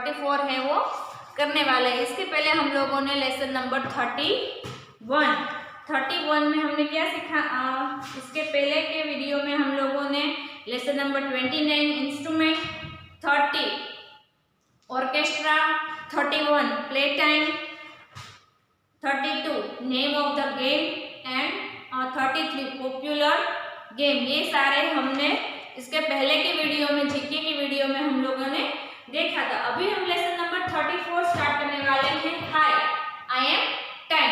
34 है वो करने वाले हैं। इसके पहले हम लोगों ने लेसन नंबर 31 में हमने क्या सीखा, इसके पहले के वीडियो में हम लोगों ने lesson number 29 instrument, 30 orchestra, 31 play time, 32 name of the game and 33 popular game, ये सारे हमने इसके पहले की वीडियो में, जीके की वीडियो में हम लोगों ने देखा था। अभी हम लेसन नंबर 34 स्टार्ट करने वाले हैं। हाय आई एम 10।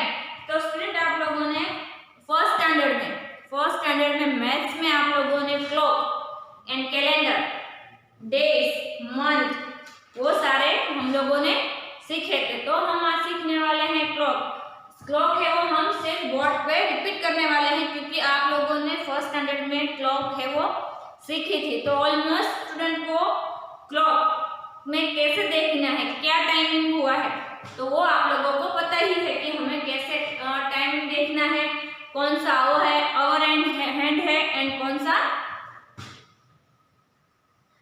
तो स्टूडेंट आप लोगों ने फर्स्ट स्टैंडर्ड में मैथ्स में आप लोगों ने clock and calendar, days, month, वो सारे हम लोगों ने सीखे थे। तो हम आज सीखने वाले हैं क्लॉक है वो हम सिर्फ बोर्ड पे रिपीट करने वाले हैं, क्योंकि आप लोगों ने फर्स्ट स्टैंडर्ड में क्लॉक है वो सीखी थी। तो ऑलमोस्ट स्टूडेंट को क्लॉक में कैसे देखना है, क्या टाइमिंग हुआ है, तो वो आप लोगों को पता ही है कि हमें कैसे टाइमिंग देखना है, कौन सा आवर हैंड है एंड कौन सा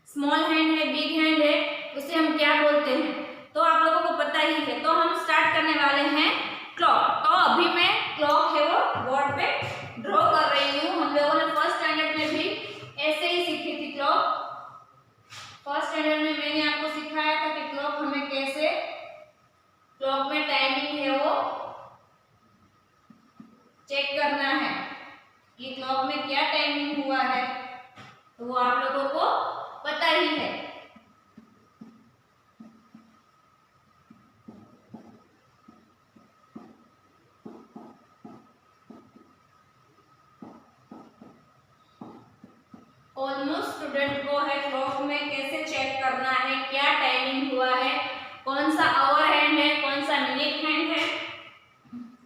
स्मॉल हैंड है, बिग हैंड है, उसे हम क्या बोलते हैं, तो आप लोगों को पता ही है। तो हम स्टार्ट करने वाले हैं क्लॉक। तो अभी मैं क्लॉक है वो बोर्ड पे ड्रॉ कर रही हूँ। हम लोगों ने फर्स्ट स्टैंडर्ड में भी ऐसे ही सीखी थी क्लॉक। फर्स्ट स्टैंडर्ड में मैंने आपको सिखाया था कि क्लॉक हमें कैसे, क्लॉक में टाइमिंग है वो चेक करना है कि क्लॉक में क्या टाइमिंग हुआ है, तो वो आप लोगों को पता ही है। ऑलमोस्ट स्टूडेंट को है क्लॉक में कैसे चेक करना है, क्या टाइमिंग हुआ है, कौन सा आवर हैंड है, कौन सा मिनट हैंड है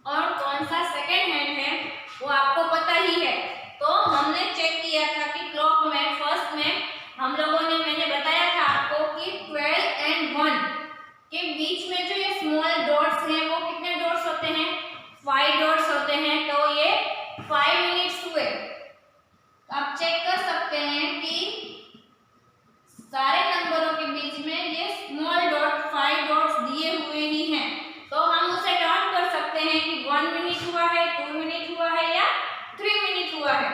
और कौन सा सेकंड हैंड है, वो आपको पता ही है। तो हमने चेक किया था कि क्लॉक में फर्स्ट में हम लोगों ने, मैंने बताया था आपको कि 12 एंड 1 के बीच में जो ये स्मॉल डॉट्स हैं वो कितने डॉट्स होते हैं, 5 डॉट्स होते हैं। तो ये 5 मिनट्स हुए। आप चेक कर सकते हैं कि सारे नंबरों के बीच में ये स्मॉल डॉट 5 डॉट्स दिए हुए ही हैं। तो हम उसे काउंट कर सकते हैं कि 1 मिनट हुआ है, 2 मिनट हुआ है या 3 मिनट हुआ है।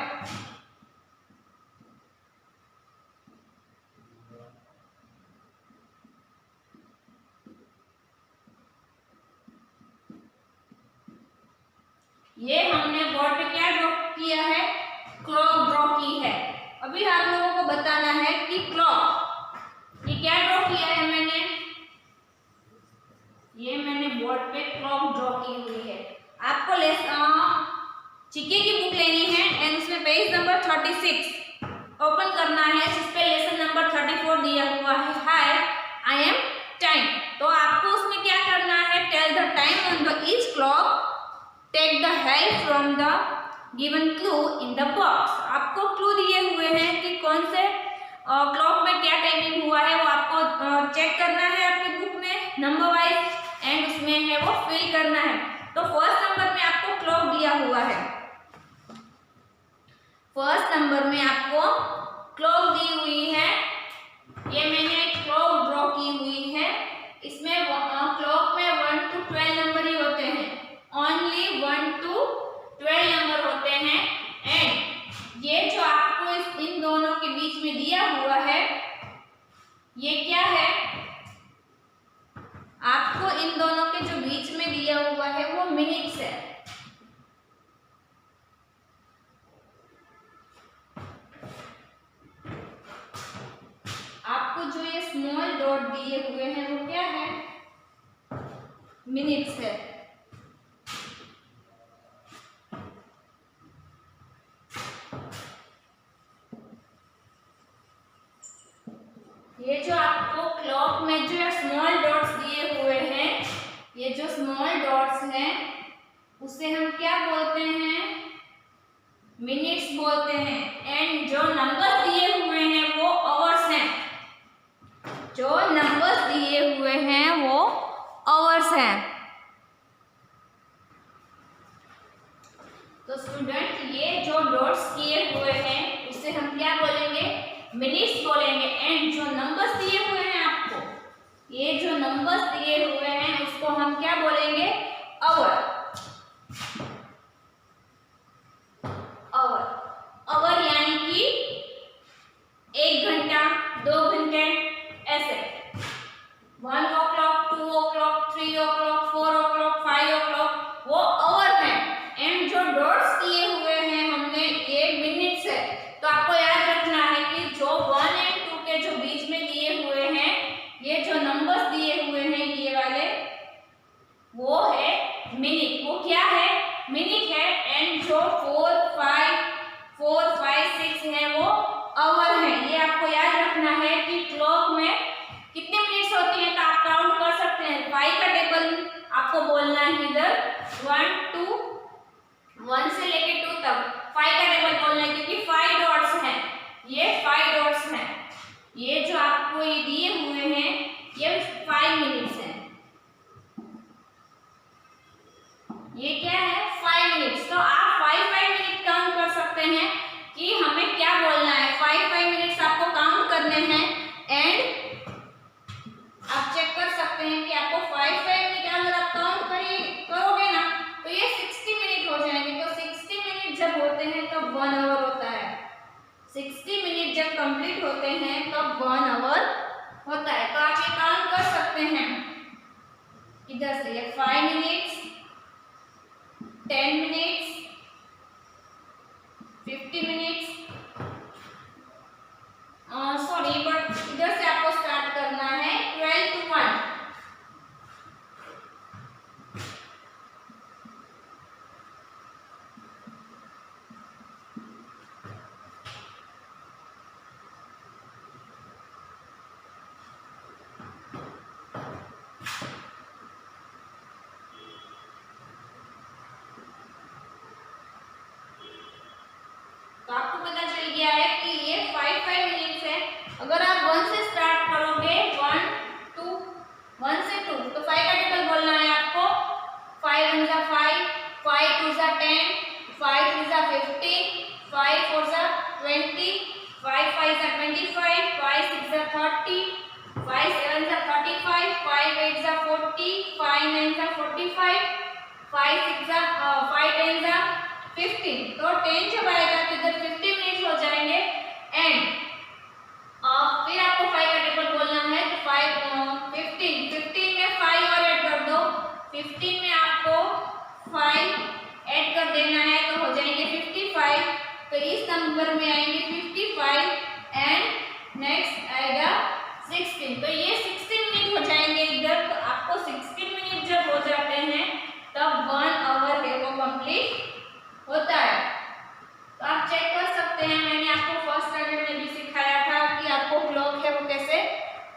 ये हमने बोर्ड पे क्या ड्रॉ किया है, क्लॉक ड्रॉ की है। अभी आप लोगों को बताना है कि क्लॉक, ये क्या ड्रॉ किया है मैंने, ये मैंने बोर्ड पे क्लॉक ड्रॉ की हुई है। आपको जीके की बुक लेनी है एंड उसमें पेज नंबर 36 ओपन करना है, जिस पे लेसन नंबर 34 दिया हुआ है, हाय आई एम 10। तो आपको उसमें क्या करना है, tell the time on the each clock, take the help from the given clue in the box. आपको क्लू दिए हुए हैं कि कौन से क्लॉक में क्या टाइमिंग हुआ है, वो आपको चेक करना है आपकी बुक में नंबर वाइज एंड उसमें है वो फिल करना है। तो फर्स्ट नंबर में आपको क्लॉक दिया हुआ है, फर्स्ट नंबर में आपको क्लॉक दी हुई है। ये मैंने क्लॉक ड्रॉ की हुई है। इसमें क्लॉक में 1 to 12 नंबर ही होते हैं, ओनली 1 to 12 नंबर होते हैं। एंड ये जो आपको इन दोनों के बीच में दिया हुआ है, ये क्या है, आपको इन दोनों के जो बीच में दिया हुआ है वो मिनट्स है। आपको जो ये स्मॉल डॉट दिए हुए हैं वो क्या है, मिनट्स है। ये जो आपको क्लॉक में जो स्मॉल डॉट्स दिए हुए हैं, ये जो स्मॉल डॉट्स हैं उसे हम क्या बोलते हैं, मिनट्स बोलते हैं। एंड जो नंबर दिए हुए हैं वो आवर्स हैं, जो नंबर्स दिए हुए हैं वो आवर्स हैं। तो स्टूडेंट ये जो डॉट्स किए हुए हैं उसे हम क्या बोलेंगे, मिनट्स बोलेंगे। एंड जो नंबर्स दिए हुए हैं आपको, ये जो 1 o'clock, 2 o'clock, 3 o'clock, 4 o'clock, 5 o'clock, वो आवर है। एंड जो डॉट्स दिए हुए हैं हमने ये मिनट्स है। तो आपको याद रखना है कि जो 1 और 2 के जो बीच में दिए हुए हैं, ये जो नंबर्स दिए हुए हैं ये वाले, वो है मिनट। वो क्या है? मिनट है। एंड जो 4, 5, 6 है वो आवर है। ये आपको याद रखना है कि क्लॉक में कितने मिनट्स होते हैं, तो आप काउंट कर सकते हैं। 5 का टेबल आपको बोलना है इधर 1 से लेके 2 तक 5 का टेबल बोलना है, क्योंकि 5 डॉट्स हैं। ये 5 डॉट्स हैं। ये जो आपको ये दिए हुए हैं ये 5 मिनट्स हैं। ये क्या है? 5 मिनट्स। तो आप 5 मिनट काउंट कर सकते हैं कि हमें क्या बोलना है। 5 मिनट्स आपको काउंट करने हैं। एंड आप चेक कर सकते हैं कि आपको 5 मिनट अगर आप काउंट करोगे ना तो ये 60 मिनट हो जाएंगे। तो 60 मिनट जब होते हैं तब 1 आवर होता है। 60 मिनट जब कंप्लीट होते हैं तब 1 आवर होता है। तो आप ये काउंट कर सकते हैं इधर से। ये 5 minutes, 10 minutes, 50 minutes, sorry but इधर से आपको स्टार्ट करना है 12 to 1। तो आपको पता चल गया है कि ये 5 मिनट्स है। अगर आप 1 से स्टार्ट करोगे 1 से 2 तो 5 का टेबल बोलना है आपको। 5 1 जा 5, 5 2 जा 10, 5 3 जा 15, 5 4 जा 20, 5 5 जा 25, 5 6 जा 30, 5 7 जा 35, 5 8 जा 40, 5 9 जा 45, 5 6 जा 5 10 जा 15। तो 10 जब आएगा तो इधर 50 मिनट्स हो जाएंगे। एंड फिर आपको 5 का टेबल बोलना है। तो 15 में 5 और ऐड कर दो। 15 में आपको 5 ऐड कर देना है तो हो जाएंगे 55। तो इस नंबर में आएंगे 55 एंड नेक्स्ट आएगा 16। तो ये 16 मिनट हो जाएंगे इधर। तो आपको 16 मिनट जब हो जाते हैं तब 1 आवर है वो कंप्लीट होता है। तो आप चेक कर सकते हैं, मैंने आपको फर्स्ट स्टैंडर्ड में भी सिखाया था कि आपको क्लॉक है वो कैसे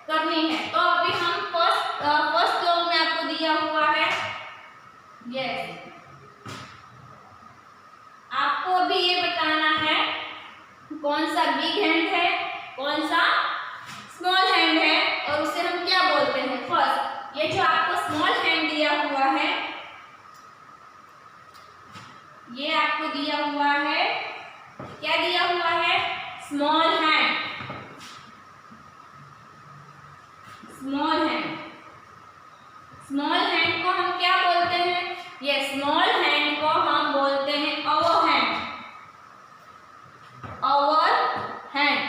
करनी है। तो अभी हम फर्स्ट क्लॉक में आपको दिया हुआ है। यस, आपको अभी ये बताना है कौन सा बिग हैंड है, कौन सा स्मॉल हैंड है और उसे हम क्या बोलते हैं। फर्स्ट ये जो आपको स्मॉल हैंड दिया हुआ है, ये आपको दिया हुआ है, क्या दिया हुआ है? Small hand. Small hand, small hand को हम क्या बोलते हैं? ये स्मॉल हैंड को हम बोलते हैं अवर हैंड। अवर हैंड,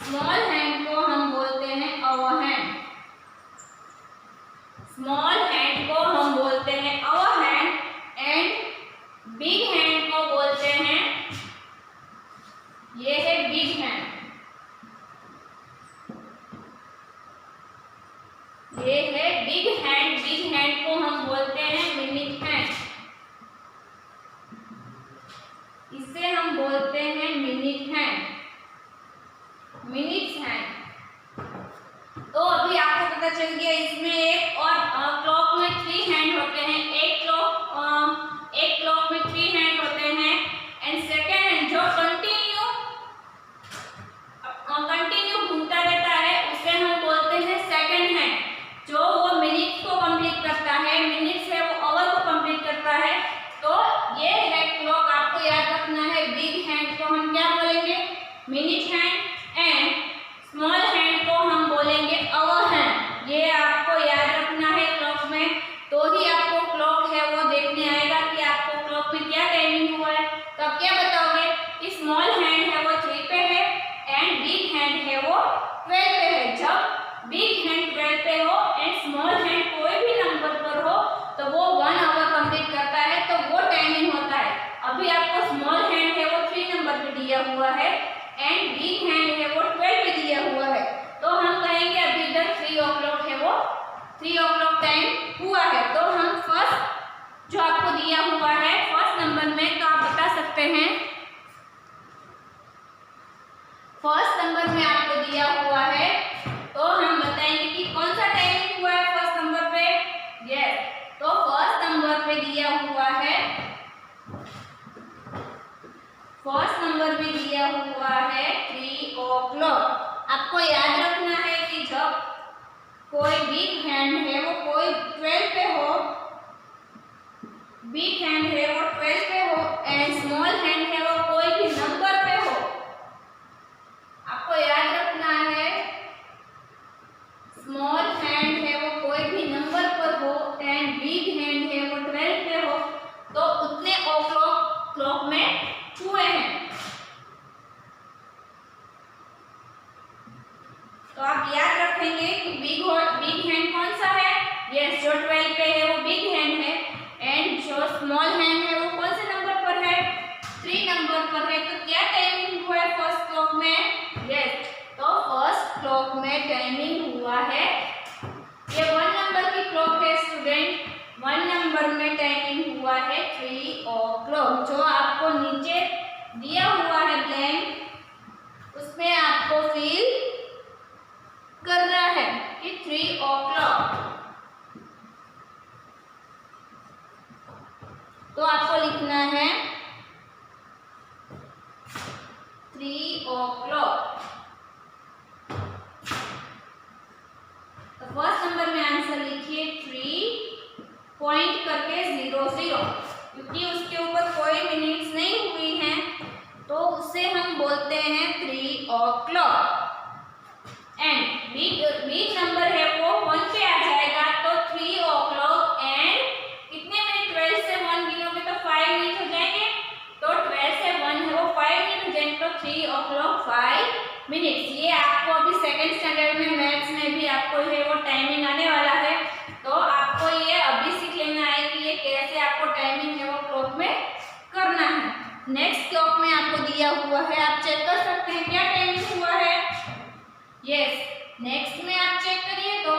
स्मॉल हैंड को हम बोलते हैं अवर हैंड। स्मॉल हैंड को हम बोलते हैं अवर हैंड। एंड बिग हैंड को बोलते हैं, ये है बिग हैंड। ये है बिग हैंड। बिग हैंड को हम बोलते हैं मिनिट हैंड। इसे हम बोलते हैं मिनिट हैंड, मिनिट्स हैंड। तो अभी आपको पता चल गया इसमें एक और क्लॉक में 3 हैंड होते हैं। एक क्लॉक में 3 हैंड होते हैं। एंड सेकेंड हैंड जो कंटिन्यू घूमता रहता है उसे हम बोलते हैं सेकेंड हैंड। जो वो मिनट को कंप्लीट करता है, मिनट्स है वो आवर को कंप्लीट करता है। तो ये है क्लॉक। आपको याद रखना है बिग हैंड को हम क्या बोलेंगे? हुआ है। तो हम फर्स्ट जो आपको दिया हुआ है फर्स्ट नंबर में, तो आप बता सकते हैं फर्स्ट नंबर में आपको दिया हुआ है, तो हम बताएंगे कि कौन सा टाइमिंग हुआ है फर्स्ट नंबर पे। यस, तो फर्स्ट नंबर पे दिया हुआ है, फर्स्ट नंबर में दिया हुआ है 3 o'clock। आपको याद रखना है कि जब कोई बिग हैंड है वो कोई 12 पे हो, बिग हैंड है वो 12 पे हो एंड स्मॉल हैंड है वो कोई भी नंबर पे हो। आपको याद रखना है स्मॉल हैंड है वो कोई भी नंबर पर हो एंड बिग हैंड है वो 12 पे हो, तो उतने क्लॉक में हुए हैं। तो आप याद रखेंगे कि बिग हैंड कौन सा है। यस, जो 12 पे है वो बिग हैंड है एंड जो स्मॉल हैंड है वो कौन से नंबर पर है, 3 नंबर पर है। तो क्या टाइमिंग हुआ है फर्स्ट क्लॉक में। यस, तो फर्स्ट क्लॉक में टाइमिंग हुआ है, ये 1 नंबर की क्लॉक है स्टूडेंट, 1 नंबर में टाइमिंग हुआ है 3 o'clock। जो आपको नीचे दिया हुआ है ब्लैंक, उसमें आपको फिल करना है कि 3 o'clock। तो आपको लिखना है 3 o'clock। तो फर्स्ट नंबर में आंसर लिखिए 3 पॉइंट करके 00, क्योंकि उसके ऊपर कोई मिनट्स नहीं हुई हैं, तो उसे हम बोलते हैं 3 o'clock। एंड बिग नंबर है वो 1 पे आ जाएगा, तो 3 o'clock एंड कितने मिनट, 12 से 1 गिनोगे तो 5 मिनट हो जाएंगे, तो 12 से 1 है वो 5 मिनट हो जाएंगे, तो 3 o'clock 5 मिनट्स। ये आपको अभी सेकंड स्टैंडर्ड में मैथ्स में भी आपको है वो टाइमिंग आने वाला है, तो आपको ये अभी सीख लेना है कि ये कैसे आपको टाइमिंग है वो क्लॉक में करना है। नेक्स्ट क्लॉक में आपको दिया हुआ है, आप चेक कर सकते हैं क्या टाइमिंग हुआ है। यस, नेक्स्ट में आप चेक करिए तो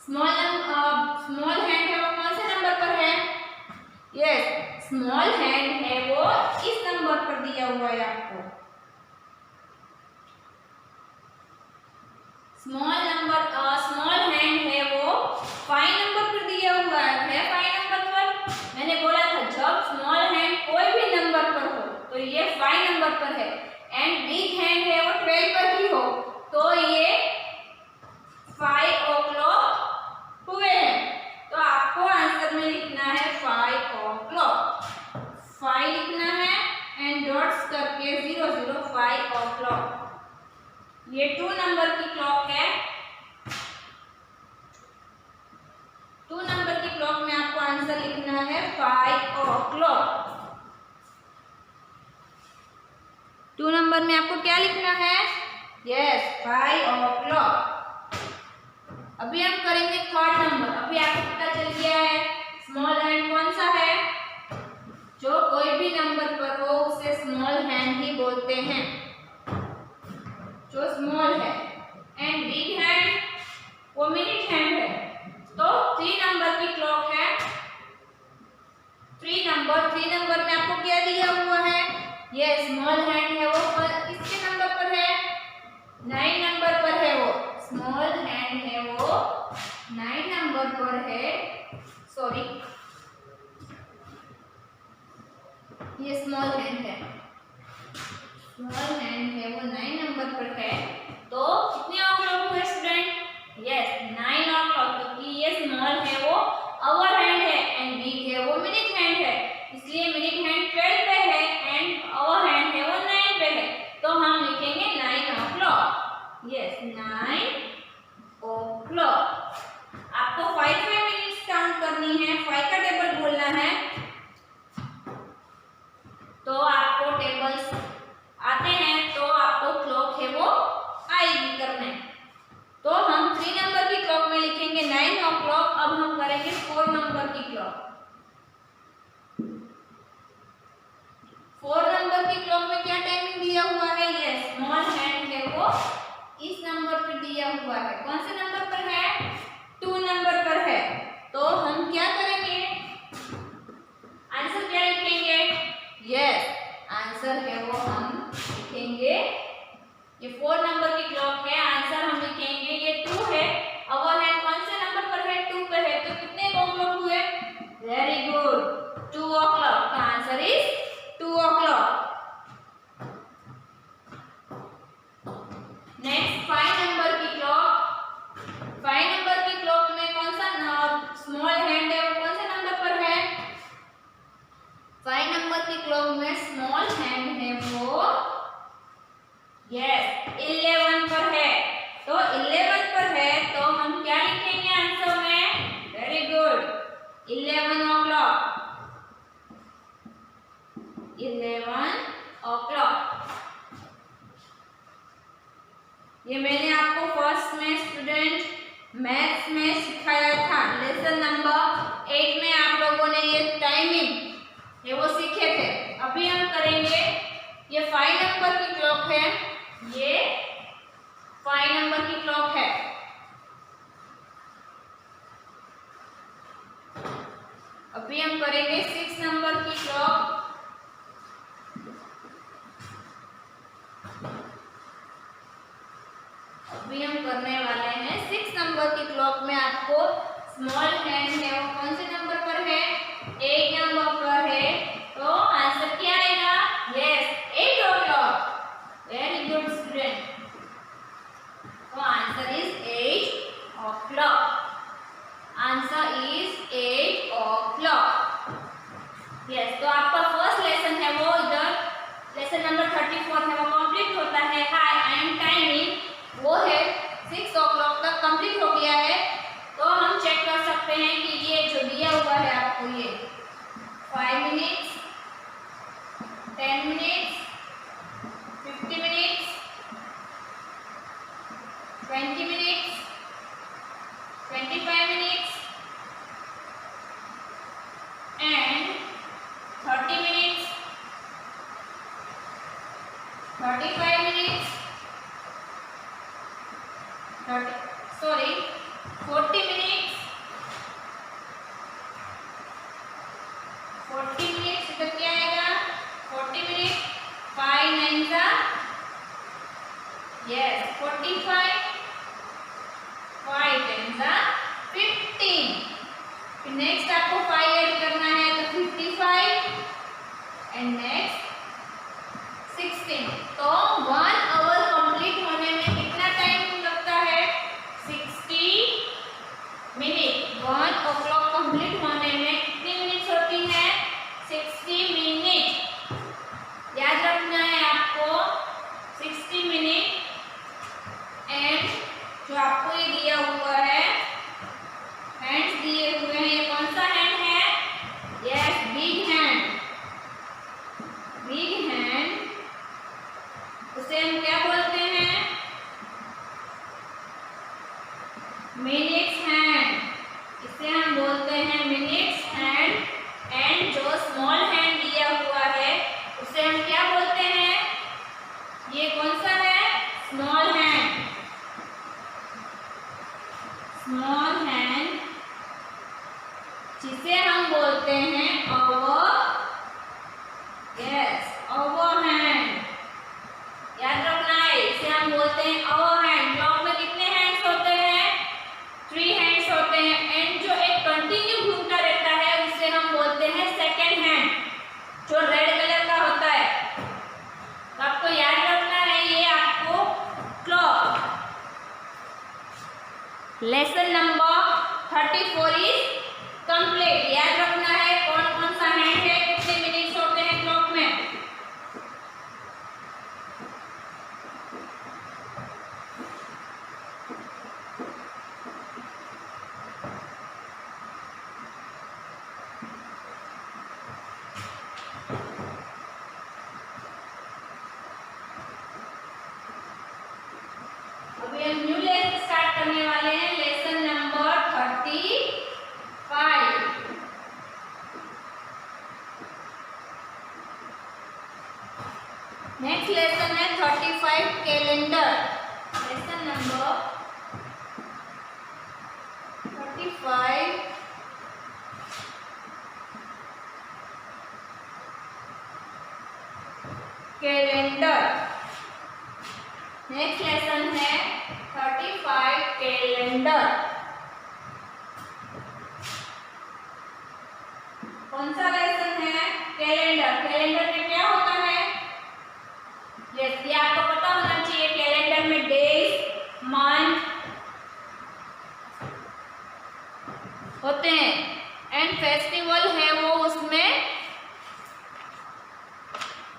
स्मॉल हैंड है वो कौन से नंबर पर है। यस, स्मॉल हैंड है वो इस नंबर पर दिया हुआ है आपको, स्मॉल हैंड है वो 5 नंबर पर दिया हुआ है 5 नंबर पर। मैंने बोला था जब स्मॉल हैंड कोई भी नंबर पर हो तो ये 5 नंबर पर है एंड बिग हैंड है वो 12 पर ही हो, तो ये 5 o'clock हुए हैं। तो आपको आंसर में लिखना है 5 o'clock, 5 लिखना है एंड डॉट्स करके 00 5 o'clock। ये 2 नंबर की क्लॉक है, 2 नंबर की क्लॉक में आपको आंसर लिखना है 5 o'clock। 2 नंबर में आपको क्या लिखना है। Yes, 5 o'clock। अभी हम करेंगे थर्ड नंबर। अभी आपको पता चल गया है स्मॉल हैंड कौन सा है, जो कोई भी नंबर पर हो उसे स्मॉल हैंड ही बोलते हैं, जो स्मॉल है एंड बिग हैंड वो मिनट हैंड है। तो 3 नंबर की क्लॉक है, 3 नंबर में आपको क्या दिया हुआ है। ये स्मॉल हैंड है वो किसके नंबर पर है, 9 नंबर पर है, वो स्मॉल हैंड है वो 9 नंबर पर है। सॉरी, ये स्मॉल हैंड है, स्मॉल हैंड है वो 9 नंबर पर है। तो कितने o'clock हुए स्टूडेंट। यस, 9 o'clock, क्योंकि ये स्मॉल है वो आवर हैंड है एंड बिग है वो मिनट हैंड है, इसलिए मिनट हैंड 12 पे है एंड आवर हैंड है वो 9 पे है, तो हम लिखेंगे 9 o'clock। Yes, 9 o'clock। आपको 5 मिनट्स काउंट करनी है, 5 का टेबल बोलना है, तो आपको टेबल्स आते हैं तो आपको क्लॉक है वो आएगी करने। तो हम 3 नंबर की क्लॉक में लिखेंगे 9 o'clock। अब हम करेंगे 4 नंबर की क्लॉक। 4 नंबर की क्लॉक में क्या टाइमिंग दिया हुआ है। ये स्मॉल हैंड है वो इस नंबर पर दिया हुआ है, कौन से नंबर पर है, 2 नंबर पर है। है, ये 5 नंबर की क्लॉक है। अभी हम करेंगे 6 नंबर की क्लॉक। अभी हम करने वाले हैं 6 नंबर की क्लॉक में आपको स्मॉल हैंड है वो कौन से नंबर पर है, 8 नंबर पर है। तो आंसर क्या आएगा, yes 8 o'clock। Very good student. तो answer is 8 o'clock। Answer is 8 o'clock। Yes, तो आपका फर्स्ट लेसन है वो इधर लेसन नंबर 34 है वो कंप्लीट होता है। हाय एंड टाइमिंग वो है 6 o'clock तक कंप्लीट हो गया है। तो हम चेक कर सकते हैं कि ये जो दिया हुआ है आपको ये 5 minutes, 10 minutes, 50 minutes, 20 minutes, 25 minutes and 30 minutes, 35 minutes, 40 minutes, 40 minutes इधर क्या आएगा, 40 मिनट्स, 5 9 जा यस 45, 5 10 जा 15। फिर नेक्स्ट आपको 5 ऐड करना है तो 55 एंड नेक्स्ट 16। तो 1 आवर कंप्लीट होने में कितना टाइम लगता है, 60 मिनट। 1 o'clock कंप्लीट होने में कितनी मिनट्स होती है, 60 मिनट। याद रखना है आपको 60 मिनट। एंड जो आपको ये दिया हुआ है हैंड्स दिए हुए हैं, ये कौन सा हैंड है, yes big hand. Big hand उसे हम क्या बोलते हैं, मिनट्स हैंड। इसे हम बोलते हैं मिनट्स हैंड। एंड जो स्मॉल हैंड दिया हुआ है उसे हम क्या बोलते हैं, ये कौन सा है, स्मॉल हैंड। स्मॉल हैंड जिसे हम बोलते हैं आवर, यस आवर हैंड। याद रखना है इसे हम बोलते हैं आवर हैंड। क्लॉक में कितने हैंड्स होते हैं, 3 हैंड्स होते हैं। एंड जो एक कंटिन्यू घूमता रहता है उसे हम बोलते हैं सेकंड हैंड, जो रेड कलर का होता है। तो आपको याद रखना है ये आपको clock. Lesson number 34 is complete. याद रखना है कौन कौन सा हैंड है, कितने मिनट्स होते हैं क्लॉक में। अभी हम न्यू लेसन स्टार्ट करने वाले हैं, लेसन नंबर 35। नेक्स्ट लेसन है 35 calendar. Lesson number 35 calendar. Next lesson है 35 कैलेंडर। कौन सा लेसन है, कैलेंडर। कैलेंडर में क्या होता है, यस ये आपको पता होना चाहिए। कैलेंडर में डेज मंथ होते हैं एंड फेस्टिवल है वो उसमें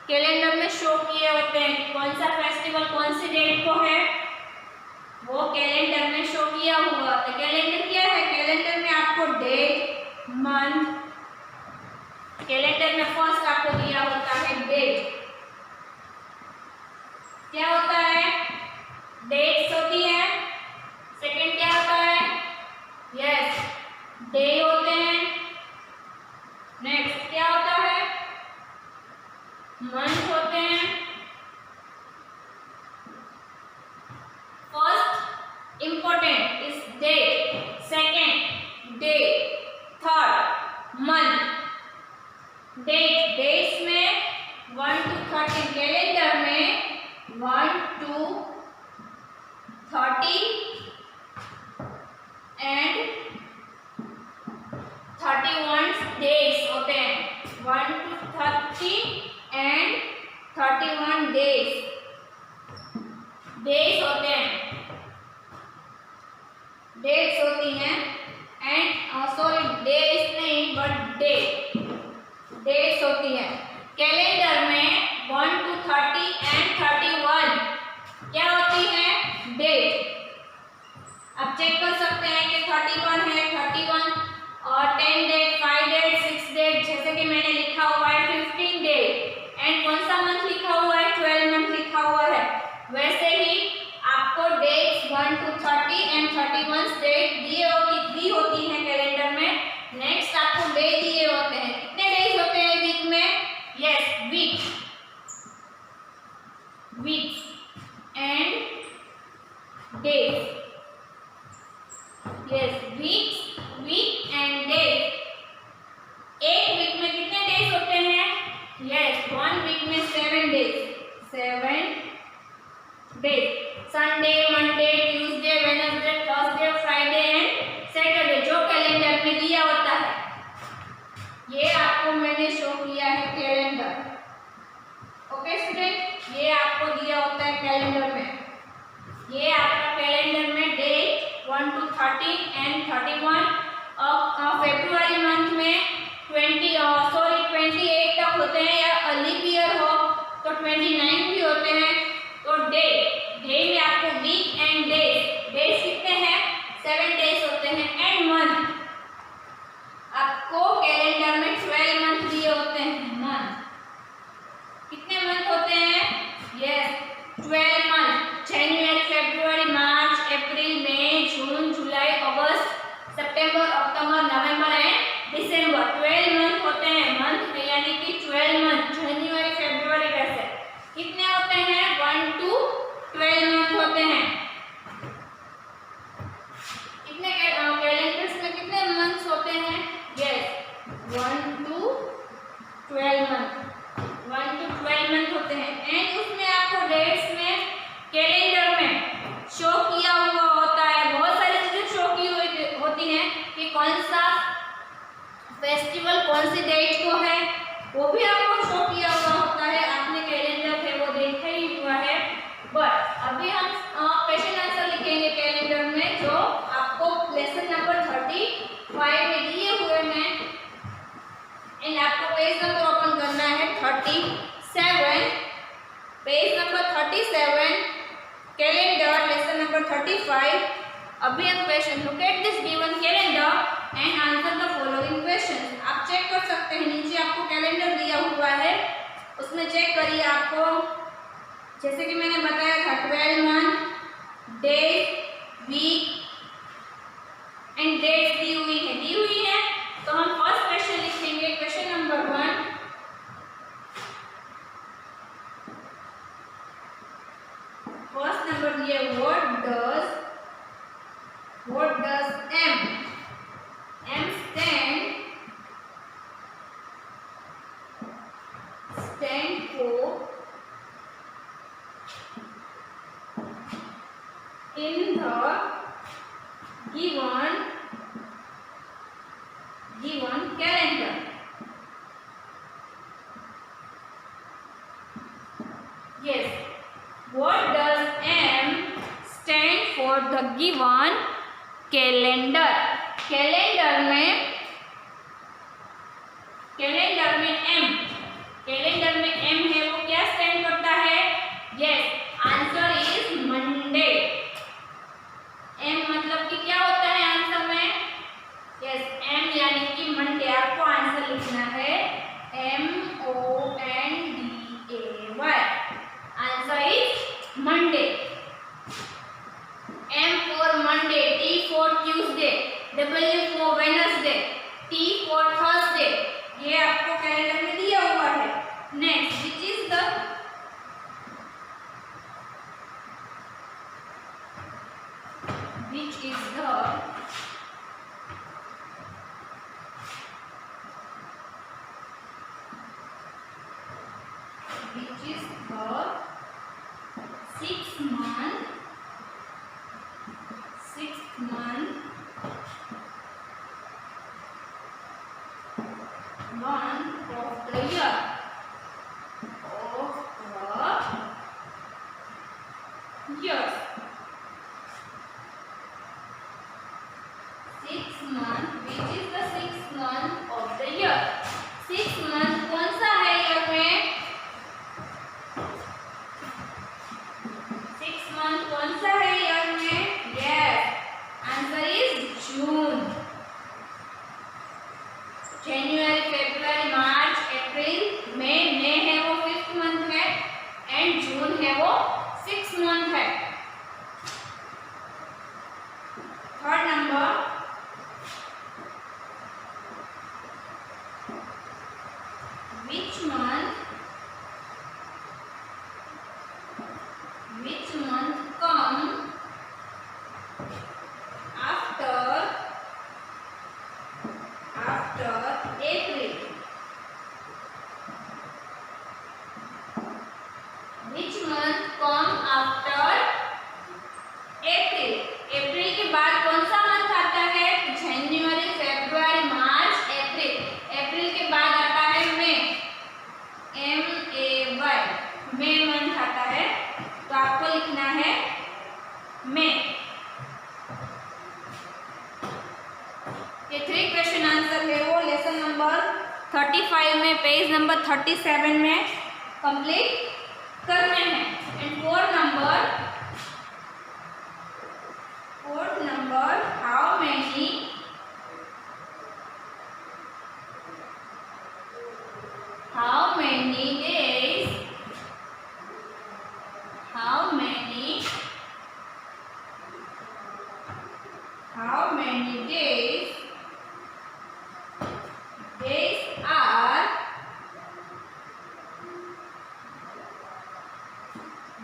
कैलेंडर में शो किए होते हैं कि कौन सा फेस्टिवल कौन सी डेट को है, वो कैलेंडर में शो किया हुआ। तो कैलेंडर क्या है, कैलेंडर में आपको डेट मंथ, कैलेंडर में फर्स्ट आपको दिया होता है डेट। क्या होता है, डेट्स होती है। सेकंड क्या होता है, यस डे होते हैं। नेक्स्ट क्या होता है, मंथ होते हैं। डेज होते हैं, 1 to 30 एंड 31 डेज होते हैं, डेट्स होती हैं एंड सॉरी डेज नहीं बट डेट्स होती हैं। कैलेंडर में 1 to 30 एंड 31 क्या होती है? डेट। आप चेक कर सकते हैं कि 31 है, 31 और 10 डेट, 5 डेट, 6 डेट, जैसे कि मैंने लिखा हुआ है 15 डेट एंड कौन सा मंथ लिखा हुआ है? 12 मंथ लिखा हुआ है। वैसे ही आपको डेट्स 1 to 30 एंड 31 डेट दी होती हैं कैलेंडर में। नेक्स्ट आपको डे दिए होते हैं। कितने डेज होते हैं वीक में? Yes, weeks and days. Yes, week and days. एक वीक में कितने डेज होते हैं? यस, 1 वीक में 7 days. Sunday, Monday, Tuesday, Wednesday, Thursday, Friday and Saturday जो कैलेंडर में दिया होता है। ये आपको मैंने शो किया है कैलेंडर। ओके स्टूडेंट, ये आपको दिया होता है कैलेंडर में। ये आपका कैलेंडर में डेट 1 to 30 एंड 31 और फरवरी मंथ में 28 तक होते हैं, या लीप ईयर हो तो 29 भी होते हैं। तो डे में आपको वीक एंड डेज कितने हैं? 7 डेज होते हैं। एंड मंथ आपको कैलेंडर में 12 मंथ दिए होते हैं। मंथ कितने मंथ होते हैं? Yes, 12 month. January, February, March, April, May, June, July, August, September, October, November and December. 12 month होते हैं। मंथ यानी कि 12 मंथ। जनवरी, फरवरी कैसे कितने होते हैं? 1 to 12 मंथ होते हैं। कितने कैलेंडर्स में कितने मंथ्स होते हैं? यस, 1 to 12 मंथ होते हैं। एंड उसमें आपको डेट्स में कैलेंडर में शो किया हुआ होता है, बहुत सारी चीजें शो की हुई होती हैं कि कौन सा फेस्टिवल कौन सी डेट को है, वो भी आपको शो किया हुआ होता है। आपने कैलेंडर है वो देखा ही हुआ है। बट अभी हम क्वेश्चन आंसर लिखेंगे कैलेंडर में, जो आपको लेसन नंबर 35 में दिए हुए हैं। एंड आपको पेज नंबर ओपन करना है 37, page number 37, calendar lesson number 35। अभी हम question look at this given calendar and answer the following question. आप चेक कर सकते हैं, नीचे आपको कैलेंडर दिया हुआ है, उसमें चेक करिए। आपको जैसे कि मैंने बताया था 12 month, days, week and date दी हुई है। तो हम फर्स्ट क्वेश्चन लिखेंगे, क्वेश्चन नंबर 1। फर्स्ट नंबर दिया, what does M stand for in the given calendar? Yes, what does M stand for the given calendar? Calendar में M है, वो क्या स्टैंड करता है? Yes, answer is Monday. M मतलब कि क्या होता है आंसर में? यस, M यानी कि मंडे। आपको आंसर लिखना है MONDAY। Answer is Monday. M for Monday, T for Tuesday, W for Wednesday, T for Thursday। ये आपको कैलेंडर में दिया हुआ है। Next, which is the sixth month the year. Years. 6 month, which is the 6th month of the year. 6 month कौन सा है year में? 6 month कौन सा है ईयर में? Yes, answer is June. January, February, March, April, May है वो 5th month है and June है वो 6th month है. Third number, which month come after April? Which month come after April? अप्रैल के बाद कौन सा मंथ आता है? जनवरी, फरवरी, मार्च, अप्रैल. अप्रैल के बाद आता है मई. MAY, मई मंथ आता है, तो आपको लिखना है मई. ये 3 क्वेश्चन आंसर है वो लेसन नंबर 35 में, पेज नंबर 37 में कंप्लीट करने हैं. And fourth number, how many days are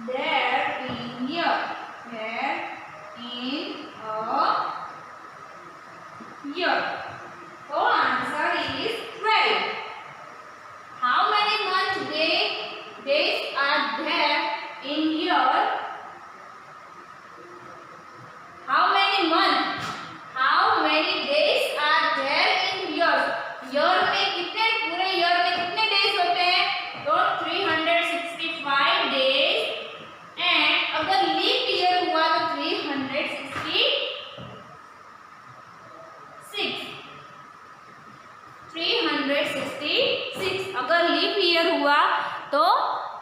there in year? Year. So answer is 12. How many days are there in year? How many days are there in years? Year में कितने, पूरे year में कितने days होते हैं? तो 365 days. and अगर leap year हुआ तो 366. 366 अगर लीप ईयर हुआ तो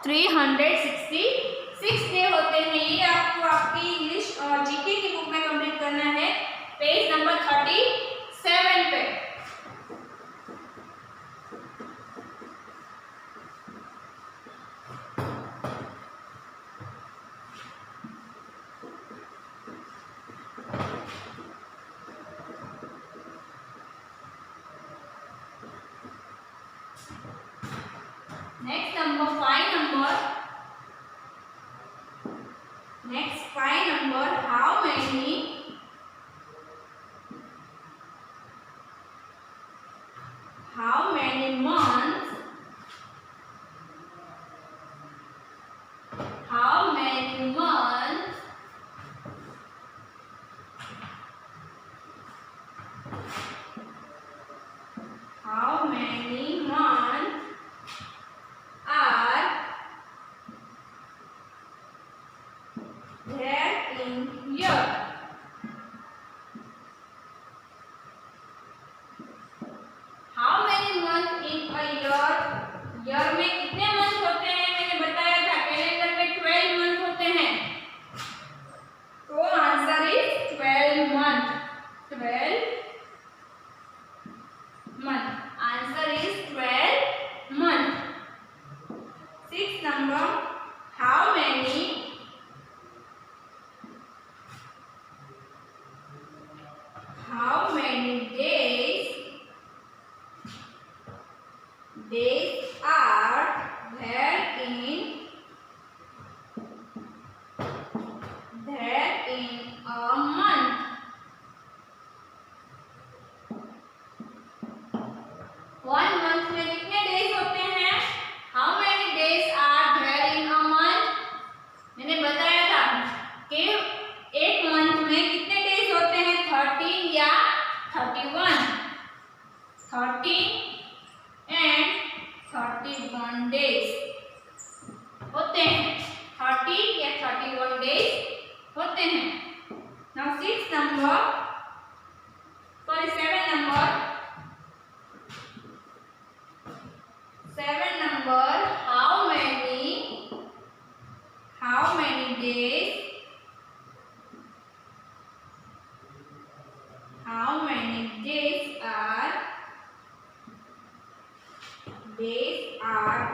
366 डे होते हैं. ये आपको आपकी इंग्लिश और जीके की बुक में कंप्लीट करना है, पेज नंबर 37 पे. Next number 5 number. Next 5 number, how many months are there in year? How many months in a year? year में कितने मंथ होते हैं? मैंने बताया था कैलेंडर में 12 मंथ होते हैं, तो answer is 12 month. 12 month. Answer is 12 month. 6th number, how many days are there in a month? One month में कितने डेज होते हैं? How many days are there in a month? मैंने बताया था कि एक मंथ में कितने डेज होते हैं? 13 या 31. 13 and 31 31 डेज होते हैं, 30 या 31 डेज होते हैं। Now 6 number, sorry 7 number, 7 number, how many days, how many days are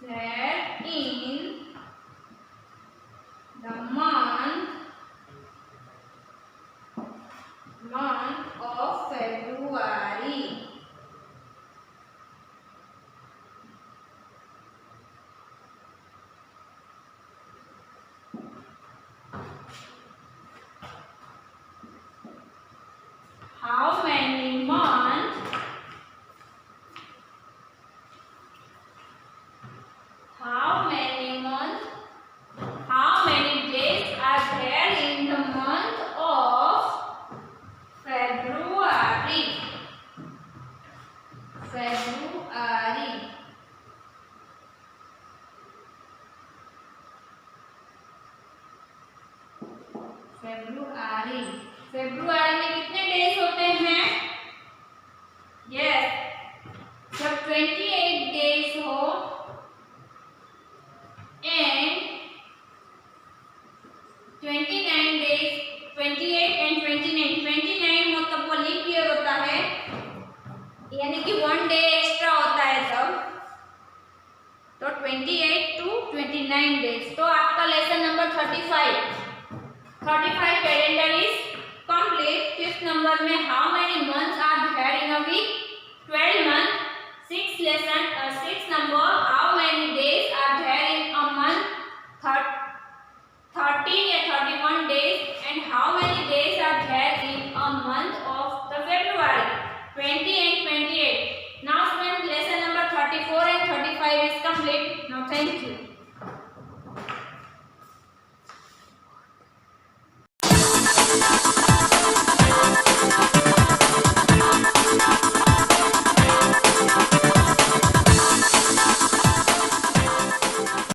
there in the month of February. How many months, how many days are there in the month of February? February में कितने days होते हैं? Yes, जब 28 days हो and 29 days, 28 and 29 हो तब वो leap year होता है, यानी कि 1 डे एक्स्ट्रा होता है तब, तो 28 to 29 डेज। तो आपका lesson number 35 calendar is complete. 5th number में how many months are there in a week, 12 month. 6 number, how many days are there in a month, 30 या 31 days, and how many days are there in a month of the February, 20 and 28। Now student, lesson number 34 and 35 is complete. Now thank you.